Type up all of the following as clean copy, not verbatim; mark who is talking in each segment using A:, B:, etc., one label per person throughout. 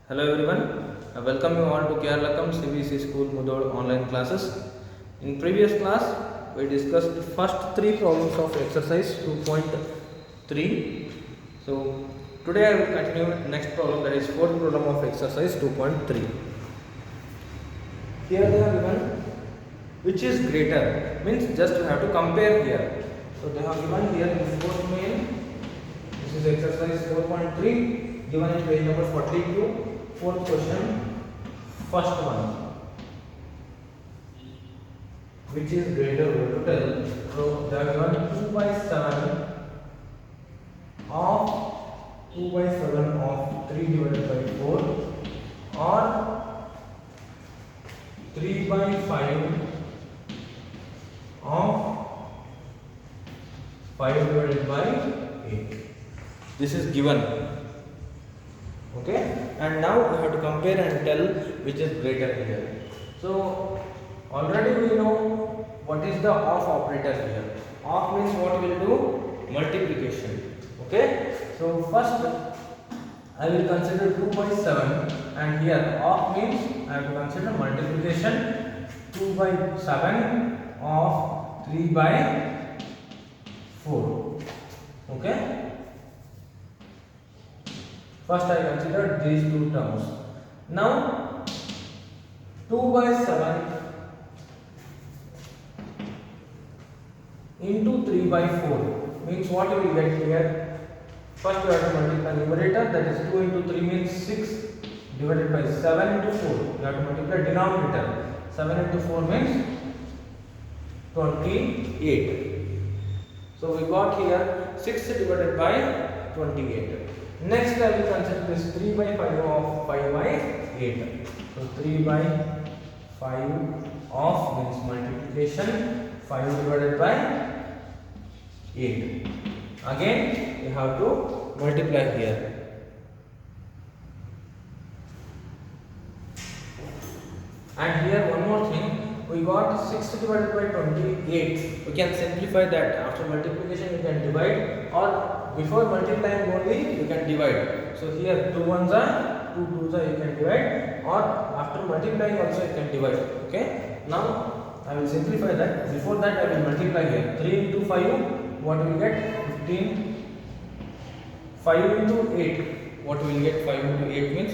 A: Hello everyone, I welcome you all to Keralakam CBSE School Mudod online classes. In previous class, we discussed the first three problems of exercise 2.3. So today I will continue next problem, that is fourth problem of exercise 2.3. Here they are given which is greater, means just we have to compare here. So they have given here in fourth main, this is exercise 4.3 given in page number 42. Fourth question, first one, which is greater, we have to tell. So they are given 2 by 7 of 2 by 7 of 3 divided by 4 or 3 by 5 of 5 divided by 8. This is given. Okay, and now we have to compare and tell which is greater here. So already we know what is the of operator here. Of means what we will do? Multiplication. Okay, so first I will consider 2 by 7 and here of means I have to consider multiplication. 2 by 7 of 3 by 4. Okay, first I considered these two terms. Now 2 by 7 into 3 by 4 means what we will get here? First we have to multiply numerator, that is 2 into 3 means 6 divided by 7 into 4. We have to multiply denominator. 7 into 4 means 28. So we got here 6 divided by 28. Next I will consider this 3 by 5 of 5 by 8. So 3 by 5 of means multiplication, 5 divided by 8. Again we have to multiply here. And here one more thing, we got 6 divided by 28. We can simplify that. After multiplication you can divide, or before multiplying only you can divide. So here 2 ones are 2 twos are you can divide, or after multiplying also you can divide. Okay, now I will simplify that. Before that I will multiply here. 3 into 5, what we will get? 15. 5 into 8, what we will get? 5 into 8 means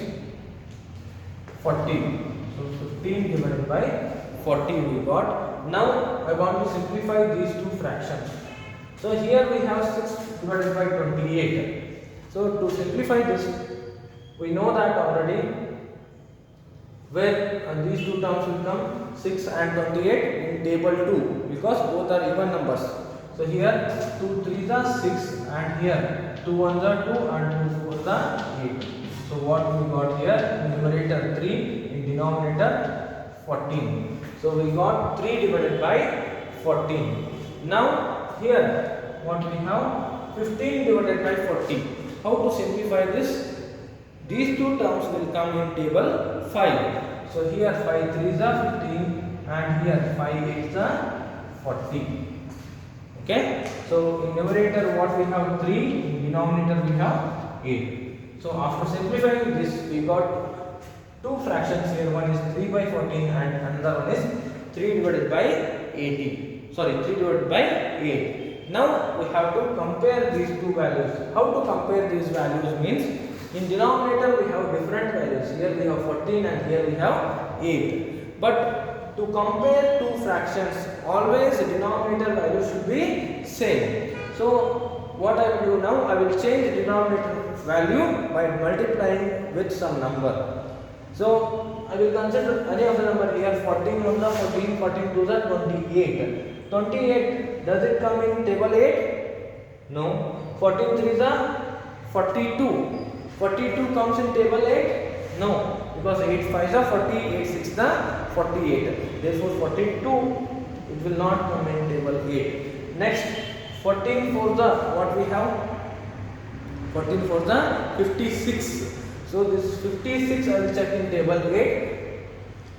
A: 40. So 15 divided by 40 we got. Now I want to simplify these two fractions. So here we have 6 divided by 28. So to simplify this, we know that already where these two terms will come 6 and 28 in table 2, because both are even numbers. So here 2 3s are 6 and here 2 1s are 2 and 2 4s are 8. So what we got here? Numerator 3, in denominator 14. So we got 3 divided by 14. Now here what we have? 15 divided by 40. How to simplify this? These two terms will come in table 5. So here 5 3s are 15 and here 5 8s are 40. Okay, so in numerator what we have? 3, in denominator we have 8. So after simplifying this, we got two fractions here. One is 3 by 14 and another one is 3 divided by 80. Sorry, 3 divided by 8. Now we have to compare these two values. How to compare these values means, in denominator we have different values. Here we have 14 and here we have 8. But to compare two fractions, always the denominator value should be same. So what I will do now, I will change denominator value by multiplying with some number. So I will consider any of the number here. 14 1s are 14, 14 2s are 28. 28, does it come in table 8? No. 14 3s are 42. 42 comes in table 8? No, because 8 5s are 40, 8 6s are 48. Therefore 42 it will not come in table 8. Next 14 4s are what we have? 14 4s are 56. So this 56 I will check in table 8.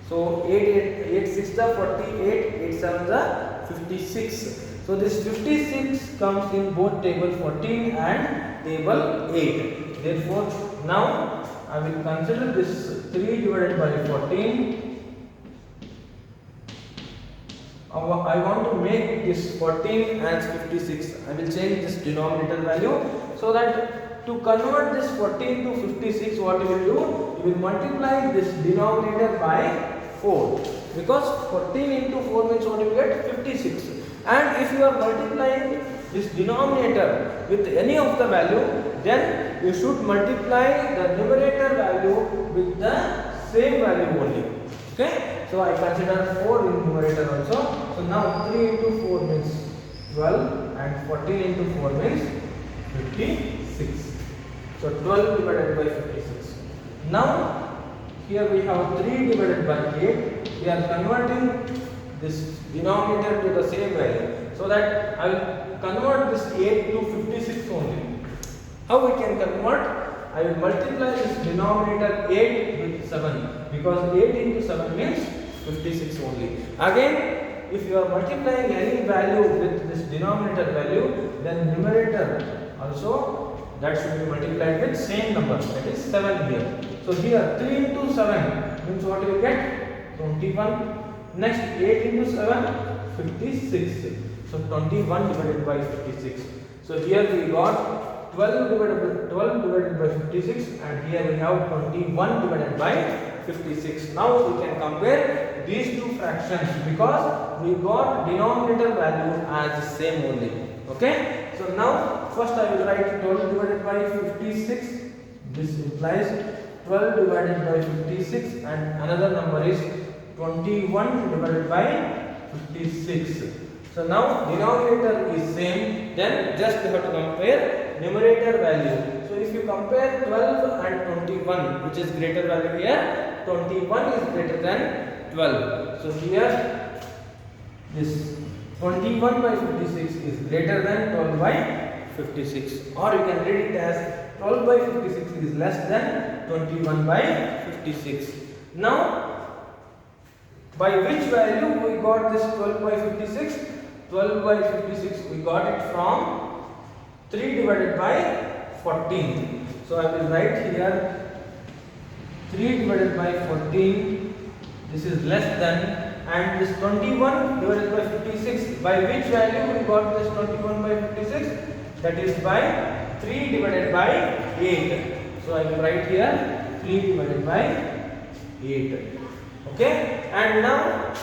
A: So 8 6s are 48, 8 7s are 56. So this 56 comes in both table 14 and table 8. Therefore now I will consider this 3 divided by 14. I want to make this 14 as 56. I will change this denominator value, so that to convert this 14 to 56, what you will do? You will multiply this denominator by 4, because 14 into 4 means what you will get? 56. And if you are multiplying this denominator with any of the value, then you should multiply the numerator value with the same value only. Okay, so I consider 4 in numerator also. So now 3 into 4 means 12 and 14 into 4 means 56. So 12 divided by 56. Now here we have 3 divided by 8. We are converting this denominator to the same value, so that I will convert this 8 to 56 only. How we can convert? I will multiply this denominator 8 with 7, because 8 into 7 means 56 only. Again, if you are multiplying any value with this denominator value, then numerator also that should be multiplied with same number, that is 7 here. So here 3 into 7 means what you will get? 21. Next 8 into 7, 56. So 21 divided by 56. So here we got 12 divided by 56, and here we have 21 divided by 56. Now we can compare these two fractions, because we got denominator value as the same only. Okay. So now first I will write 12 divided by 56. This implies 12 divided by 56, and another number is 21 divided by 56. So now denominator is same, then just we have to compare numerator value. So if you compare 12 and 21, which is greater value here, 21 is greater than 12. So here this 21 by 56 is greater than 12 by 56, or you can read it as 12 by 56 is less than 21 by 56. Now by which value we got this 12 by 56? 12 by 56 we got it from 3 divided by 14. So I will write here 3 divided by 14, this is less than, and this 21 divided by 56, by which value we got this 21 by 56? That is by 3 divided by 8. So I will write here 3 divided by 8. Okay, and now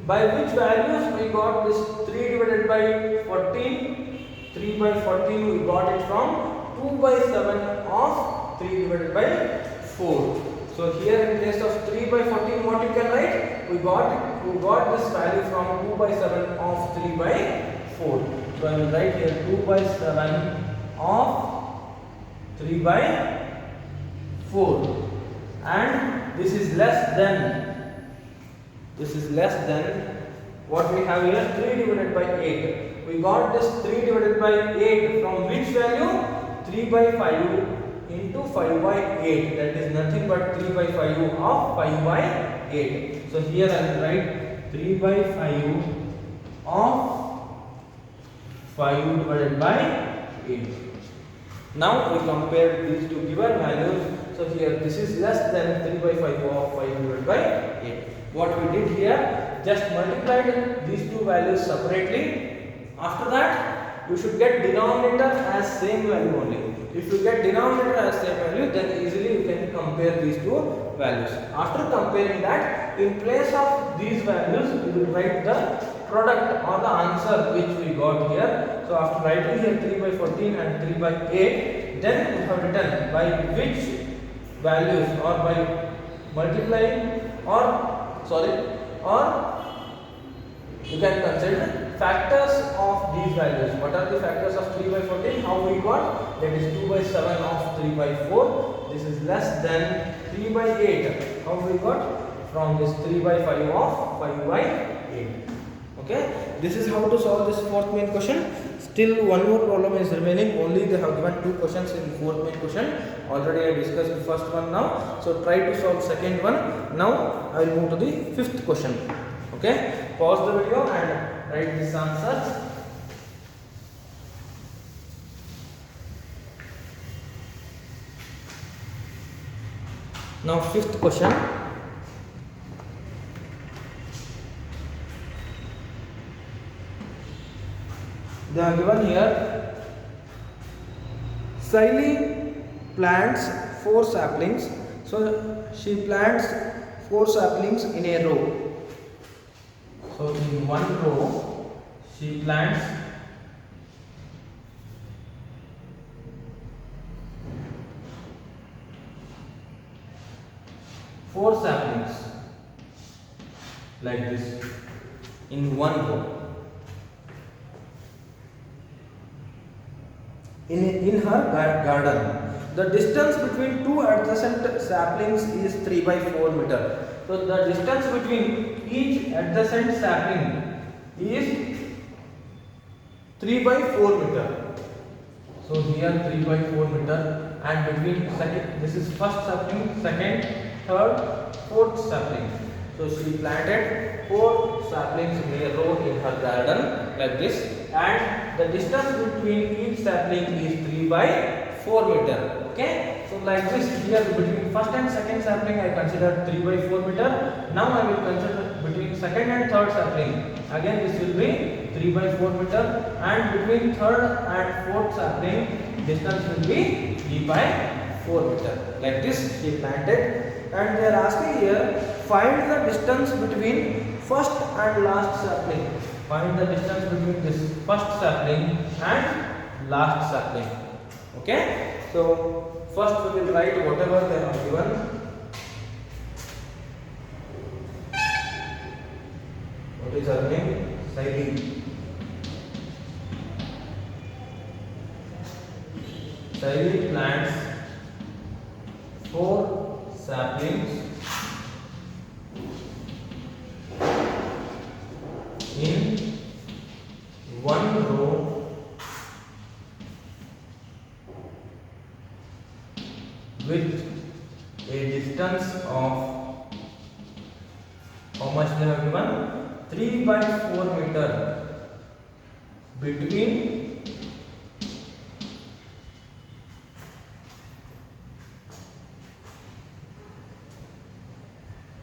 A: by which values we got this 3 divided by 14? 3 by 14 we got it from 2 by 7 of 3 divided by 4. So here in place of 3 by 14, what you can write? We got this value from 2 by 7 of 3 by 4. So I will write here 2 by 7 of 3 by 4, and this is less than what we have here, 3 divided by 8. We got this 3 divided by 8 from which value? 3 by 5 into 5 by 8, that is nothing but 3 by 5 of 5 by 8. So here I will write 3 by 5 of 5 divided by 8. Now we compare these two given values. So here this is less than 3 by 5 of 5 divided by 8. What we did here, just multiplied these two values separately. After that, you should get denominator as same value only. If you get denominator as same value, then easily you can compare these two values. After comparing that, in place of these values, you will write the product or the answer which we got here. So after writing here 3 by 14 and 3 by 8, then we have written by which values, or by multiplying, or you can consider factors of these values. What are the factors of 3 by 14? How we got? That is 2 by 7 of 3 by 4. This is less than 3 by 8. How we got? From this 3 by 5 of 5 by 8. Okay, this is how to solve this fourth main question. Still one more problem is remaining. Only they have given two questions in fourth main question. Already I discussed the first one now. So try to solve second one. Now I will move to the fifth question. Okay, pause the video and write this answer. Now fifth question. They are given here. Siley plants 4 saplings. So she plants 4 saplings in a row. So in one row she plants 4 saplings like this in one row. In her garden, the distance between two adjacent saplings is 3 by 4 meter. So the distance between each adjacent sapling is 3 by 4 meter. So here 3 by 4 meter, and between second, this is first sapling, second, third, fourth sapling. So she planted 4 saplings in a row in her garden like this, and the distance between each sapling is 3 by 4 meter. Okay, so like this, here between first and second sapling I consider 3 by 4 meter. Now I will consider between second and third sapling. Again this will be 3 by 4 meter, and between third and fourth sapling distance will be 3 by 4 meter. Like this she planted, and they are asking here, find the distance between first and last sapling. Find the distance between this first sapling and last sapling. Okay, so first we will write whatever they are given. What is her name? Siley. Siley plants 4 saplings in one row with a distance of, how much they have given? 3 by 4 meter between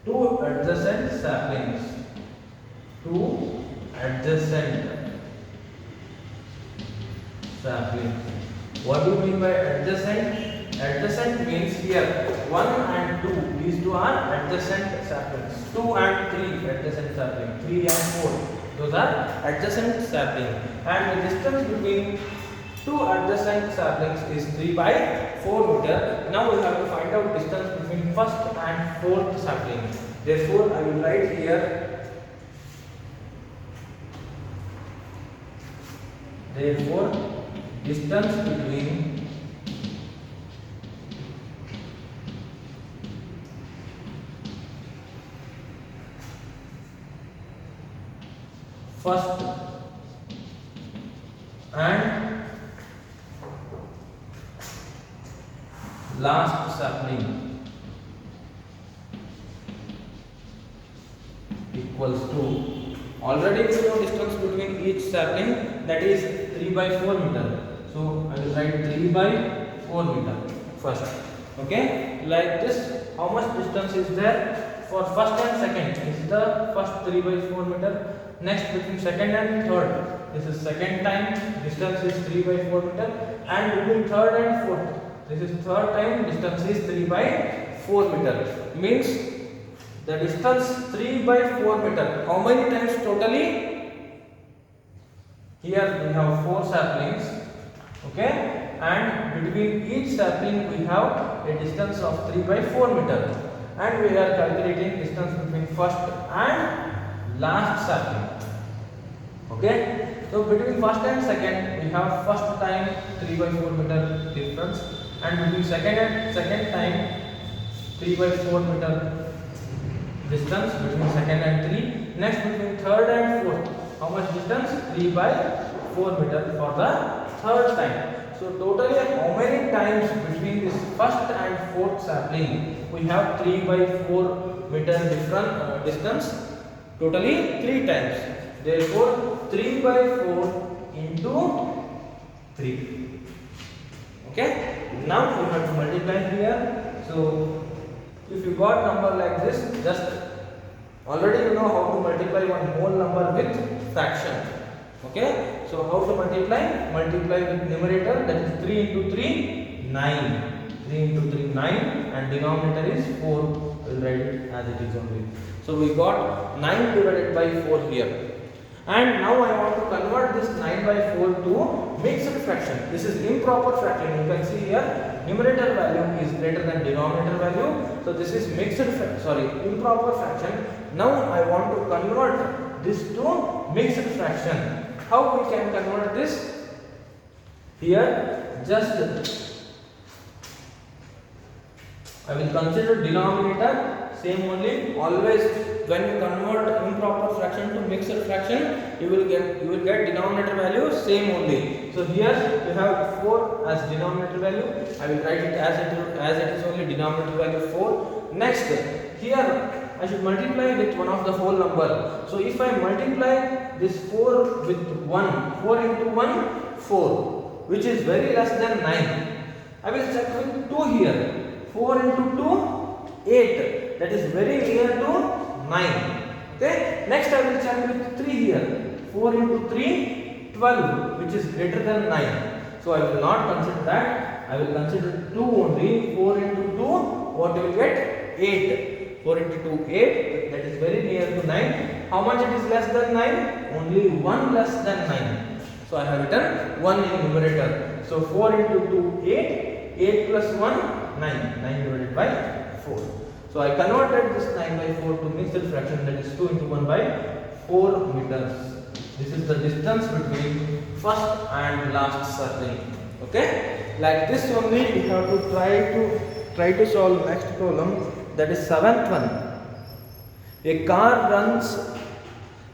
A: two adjacent saplings. Two adjacent saplings. What do you mean by adjacent? Adjacent means here 1 and 2. These two are adjacent saplings. 2 and 3 adjacent saplings. 3 and 4. Those are adjacent saplings. And the distance between two adjacent saplings is 3 by 4 meter. Now we have to find out distance between first and fourth sapling. Therefore, I will write here. Therefore, distance between first and last sapling equals to, already we know distance between each sapling, that is 3 by 4 meter. So I will write 3 by 4 meter first. Okay, like this, how much distance is there? For first and second, this is the first 3 by 4 meter. Next, between second and third, this is second time, distance is 3 by 4 meter. And between third and fourth, this is third time, distance is 3 by 4 meter. Means the distance 3 by 4 meter. How many times totally? Here we have 4 saplings. Okay, and between each sapling we have a distance of 3 by 4 meter. And we are calculating distance between first and last sapling. Okay, so between first and second we have first time 3 by 4 meter difference, and between second time 3 by 4 meter distance between second and 3. Next, between third and fourth, how much distance? 3 by 4 meter for the third time. So totally how many times between this first and fourth sapling we have 3 by 4 meter different distance? Totally 3 times. Therefore 3 by 4 into 3. Okay, now we have to multiply here. So if you got number like this, just already you know how to multiply one whole number with fraction. Okay, so how to multiply? Multiply with numerator, that is 3 into 3, 9. 3 into 3, 9, and denominator is 4. We'll write it as it is only. So we got 9 divided by 4 here. And now I want to convert this 9 by 4 to mixed fraction. This is improper fraction. You can see here numerator value is greater than denominator value. So this is improper fraction. Now I want to convert this to mixed fraction. How we can convert this? Here just I will consider denominator same only. Always when you convert improper fraction to mixed fraction, you will get denominator value same only. So here you have 4 as denominator value. I will write it as it is only denominator value 4. Next, here I should multiply with one of the whole number. So if I multiply this 4 with 1, 4 into 1, 4, which is very less than 9. I will check with 2 here. 4 into 2, 8. That is very near to 9. Okay. Next I will check with 3 here. 4 into 3, 12, which is greater than 9. So I will not consider that. I will consider 2 only. 4 into 2, what you will get? 8. 4 into 2, 8. That is very near to 9. How much it is less than 9? Only 1 less than 9. So I have written 1 in numerator. So 4 into 2, 8. 8 plus 1, 9. 9 divided by 4. So I converted this 9 by 4 to mixed fraction, that is 2 into 1 by 4 meters. This is the distance between first and last circle. Okay? Like this only we have to try to solve next problem, that is 7th one. A car runs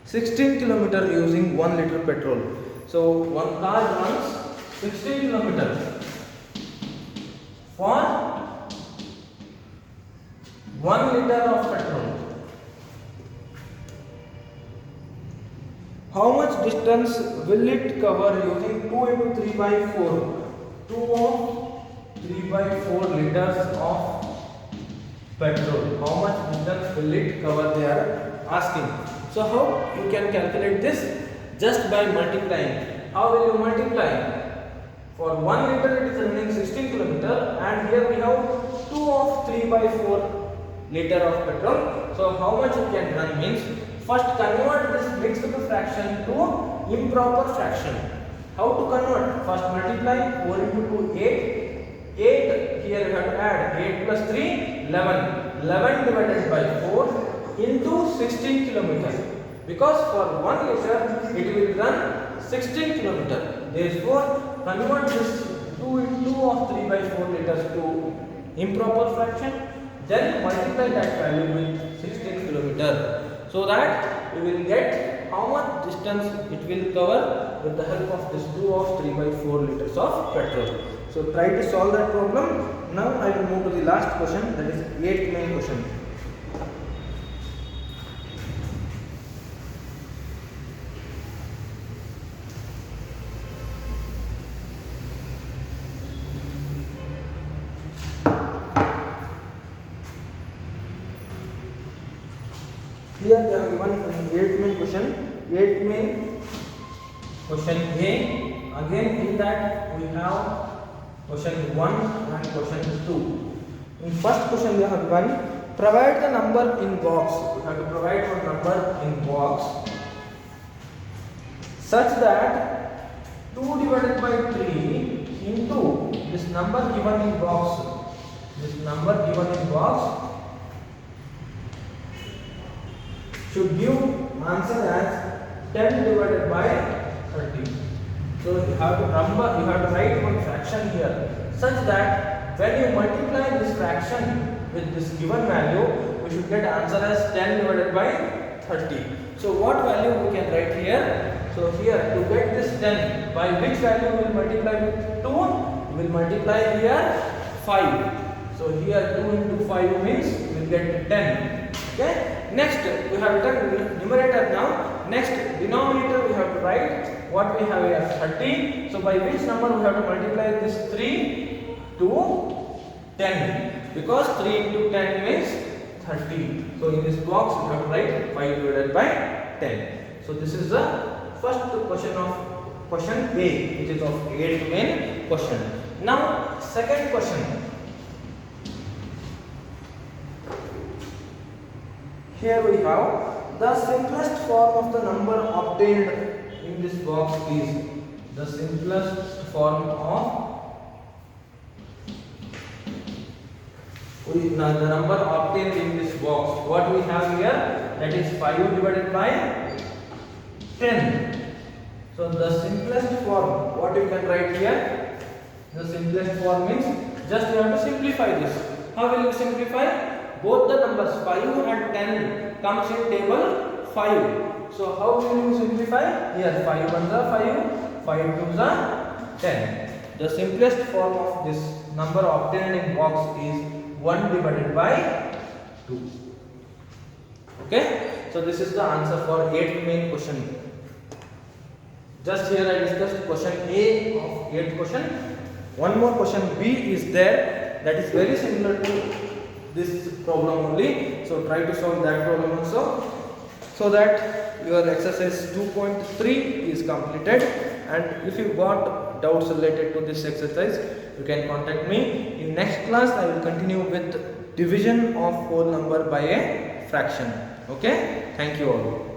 A: 16 km using 1 liter petrol. So one car runs 16 km for 1 liter of petrol. How much distance will it cover using 2 into 3 by 4? 2 of 3 by 4 liters of petrol. How much distance will it cover? They are asking. So how you can calculate this? Just by multiplying. How will you multiply? For 1 liter it is running 16 km, and here we have 2 of 3 by 4 liter of petrol. So how much it can run means, first convert this mixed fraction to improper fraction. How to convert? First multiply 4 into 2, 8. 8 here you have to add 8 plus 3, 11. 11 divided by 4 into 16 km. Because for 1 liter it will run 16 km. Therefore, convert this 2 of 3 by 4 liters to improper fraction. Then multiply that value with 16 km. So that you will get how much distance it will cover with the help of this 2 of 3 by 4 liters of petrol. So try to solve that problem. Now I will move to the last question, that is 8th main question. Here they have given 8th main question. 8th main question A. Again in that we have question 1 and question 2. In first question they have given, provide the number in box. We have to provide one number in box such that 2 divided by 3 into this number given in box. This number given in box should give answer as 10 divided by 30. So you have to write one fraction here such that when you multiply this fraction with this given value, we should get answer as 10 divided by 30. So what value we can write here? So here to get this 10, by which value we will multiply with 2? We will multiply here 5. So here 2 into 5 means we will get 10. Okay. Next we have written numerator now. Next denominator we have to write what we have here 30. So by which number we have to multiply this 3 to 10? because 3 into 10 means 30. So in this box you have to write 5 divided by 10. So this is the first question of question A, which is of 8th main question. Now second question. Here we have the simplest form of the number obtained in this box is the simplest form of the number obtained in this box. What we have here, that is 5 divided by 10. So the simplest form, what you can write here, the simplest form means just you have to simplify this. How will you simplify? Both the numbers 5 and 10 comes in table 5. So how will you simplify? Here 5 1s are 5, 5 2s are 10. The simplest form of this number obtained in box is 1 divided by 2. Okay, so this is the answer for 8th main question. Just here I discussed question A of 8th question. One more question B is there, that is very similar to this problem only. So try to solve that problem also, so that your exercise 2.3 is completed. And if you got doubts related to this exercise, you can contact me. In next class I will continue with division of whole number by a fraction. Okay, thank you all.